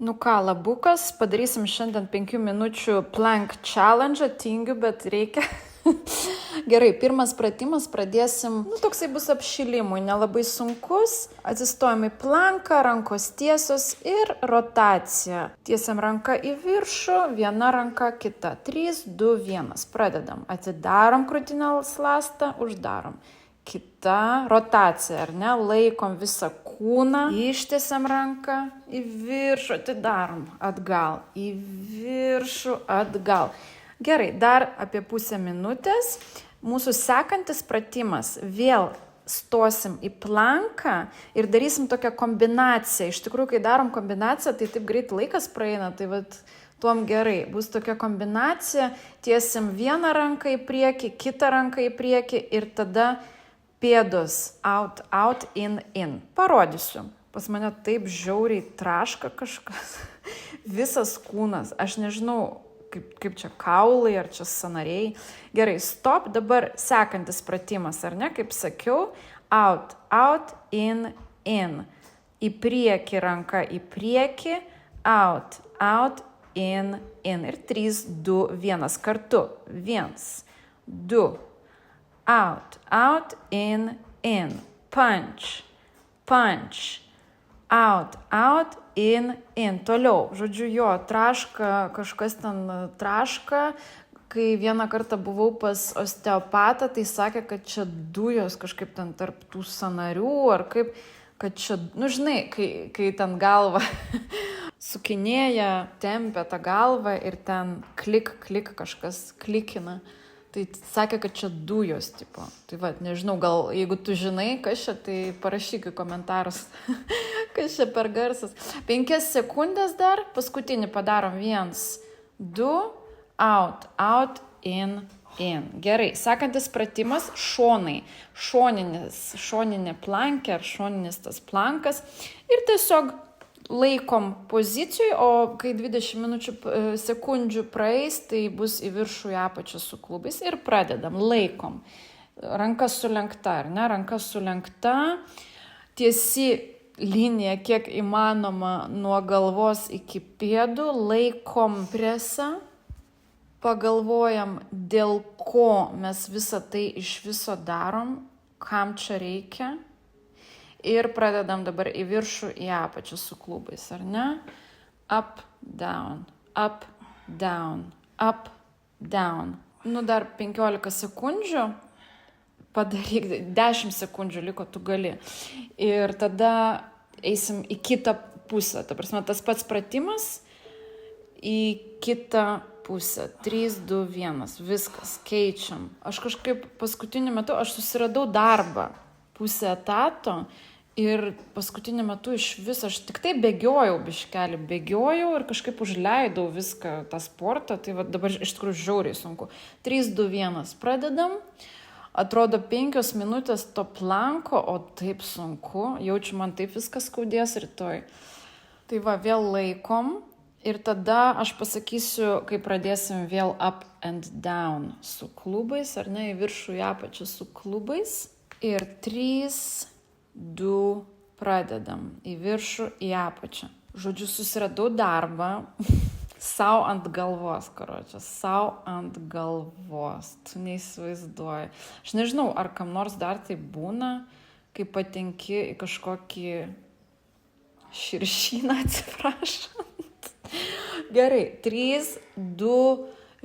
Nu ką, labukas, padarysim šiandien 5 minučių plank challenge, tingiu, bet reikia. Gerai, pirmas pratimas pradėsim, toksai bus apšilimui, nelabai sunkus. Atsistojam į planką, rankos tiesios ir rotacija. Tiesiam ranką į viršų, viena ranka, kita. 3, 2, 1. Pradedam. Atidarom krūtinės ląstą, uždarom. Kita rotacija, ar ne? Laikom visą kūną, ištiesiam ranką į viršų, atidarom atgal, į viršų, atgal. Gerai, dar apie pusę minutės. Mūsų sekantis pratimas, vėl stosim į planką ir darysim tokią kombinaciją. Iš tikrųjų, kai darom kombinaciją, tai taip greit laikas praeina, tai vat tuom gerai. Bus tokia kombinacija, tiesim vieną ranką į priekį, kitą ranką į priekį ir tada pėdos out, out, in, in. Parodysiu. Pas mane taip žiauriai traška kažkas. Visas kūnas. Aš nežinau, kaip čia kaulai, ar čia sąnariai. Gerai, stop. Dabar sekantis pratimas, ar ne? Kaip sakiau, out, out, in, in. Į priekį ranka, į priekį, out, out, in, in. Ir 3, 2, 1 kartu. 1, 2, out, out, in, punch, punch, out, out, in. Toliau, žodžiu, jo, traška, kažkas ten traška. Kai vieną kartą buvau pas osteopatą, tai sakė, kad čia dujos kažkaip ten tarp tų sąnarių, ar kaip, kad čia, žinai, kai ten galva sukinėja, tempia tą galvą ir ten klik, kažkas klikina. Tai sakė, kad čia dujos, tipo. Tai va, nežinau, gal jeigu tu žinai, kas čia, tai parašyk į komentarus, kas čia per garsas. 5 sekundės dar, paskutinį padarom. 1, 2, out, out, in. Gerai, sekantis pratimas, šonai. Šoninė plankė ar šoninis tas plankas. Ir tiesiog laikom pozicijoj, o kai 20 sekundžių praeis, tai bus į viršų, į apačią su klubais ir pradedam, laikom. Ranka sulenkta, ar ne? Ranka sulenkta, tiesi linija, kiek įmanoma nuo galvos iki pėdų, laikom presą, pagalvojam, dėl ko mes visą tai iš viso darom, kam čia reikia. Ir pradedam dabar į viršų, į apačią su klubais, ar ne? Up, down, up, down, up, down. Dar 15 sekundžių, padaryk, 10 sekundžių liko, tu gali. Ir tada eisim į kitą pusę. Ta prasme, tas pats pratimas į kitą pusę. 3, 2, 1, viskas, keičiam. Aš kažkaip paskutiniu metu, aš susiradau darbą, pusę etato. Ir paskutiniu metu iš viso aš tik tai bėgiojau biškelį, ir kažkaip užleidau viską, tą sportą, tai va dabar iš tikrųjų žiauriai sunku. 3, 2, 1, pradedam, atrodo 5 minutės to planko, o taip sunku, jaučiu, man taip viskas skaudės rytoj. Tai va, vėl laikom ir tada aš pasakysiu, kai pradėsim vėl up and down su klubais, ar ne, į viršų, į apačią su klubais. Ir 3, 2, pradedam į viršų, į apačią. Žodžiu, susiradau darbą sau ant galvos, sau ant galvos. Tu neįsivaizduoji. Aš nežinau, ar kam nors dar tai būna, kai patenki į kažkokį širšyną, atsiprašant. Gerai, 3, 2,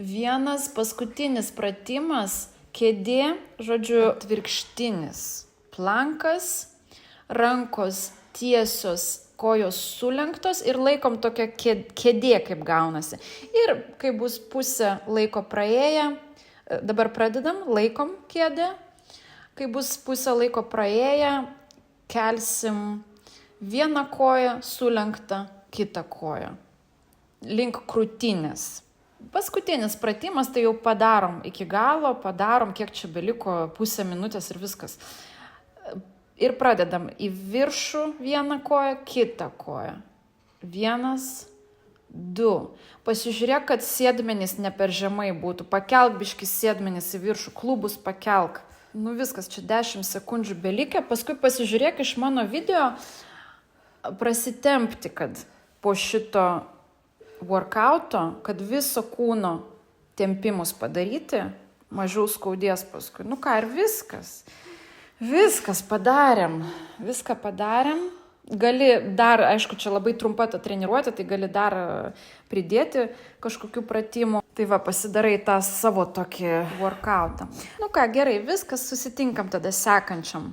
1, paskutinis pratimas, kėdė, žodžiu, atvirkštinis plankas, rankos tiesios, kojos sulenktos ir laikom tokią kėdė, kaip gaunasi. Ir kai bus pusė laiko praėję, dabar pradedam, laikom kėdę. Kai bus pusė laiko praėję, kelsim vieną koją, sulenktą kitą koją. Link krūtinės. Paskutinis pratimas, tai jau padarom iki galo, kiek čia beliko, pusę minutės ir viskas. Ir pradedam į viršų vieną koją, kitą koją. 1, 2. Pasižiūrėk, kad sėdmenys ne per žemai būtų. Pakelk biškį sėdmenys į viršų, klubus pakelk. Viskas, čia 10 sekundžių belikę. Paskui pasižiūrėk iš mano video, prasitempti, kad po šito workouto, kad viso kūno tempimus padaryti, mažiau skaudės paskui. Nu ką, ir viskas. Viskas padarėm. Viską padarėm. Gali dar, aišku, čia labai trumpa ta treniruotė, tai gali dar pridėti kažkokių pratimų. Tai va, pasidarai tą savo tokį workoutą. Nu ką, gerai, viskas, susitinkam tada sekančiam